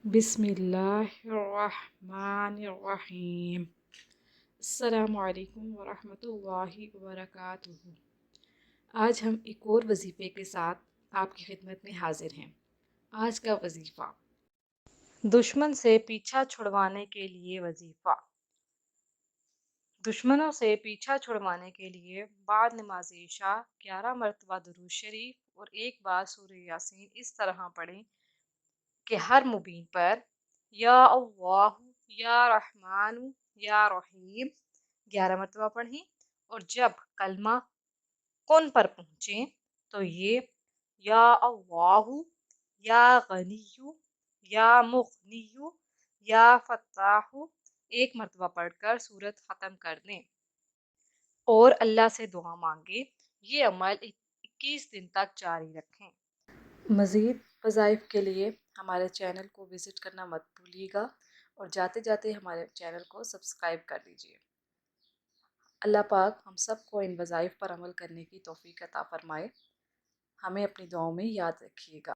बिस्मिल्लाहिर्रहमानिर्रहीम। अस्सलामु अलैकुम वरहमतुल्लाहि वबरकातुहू। आज हम एक और वजीफ़े के साथ आपकी खिदमत में हाजिर हैं। आज का वजीफ़ा, दुश्मन से पीछा छुड़वाने के लिए वजीफ़ा। दुश्मनों से पीछा छुड़वाने के लिए बाद नमाज इशा 11 मरतबा दुरूद शरीफ और एक बार सूरह यासीन इस तरह पढ़ें कि हर मुबीन पर या अल्लाह या रहमान या रहीम 11 मरतबा पढ़ें, और जब कलमा कुन पर पहुँचे तो ये या अल्लाह या गनियु या मुगनियु या फत्ताहु एक मरतबा पढ़कर सूरत ख़त्म कर दें और अल्लाह से दुआ मांगे। ये अमल 21 दिन तक जारी रखें। मज़ीद वज़ाइफ के लिए हमारे चैनल को विज़िट करना मत भूलिएगा और जाते जाते हमारे चैनल को सब्सक्राइब कर दीजिए। अल्लाह पाक हम सब को इन वज़ाइफ पर अमल करने की तौफ़ीक अता फ़रमाए। हमें अपनी दुआओं में याद रखिएगा।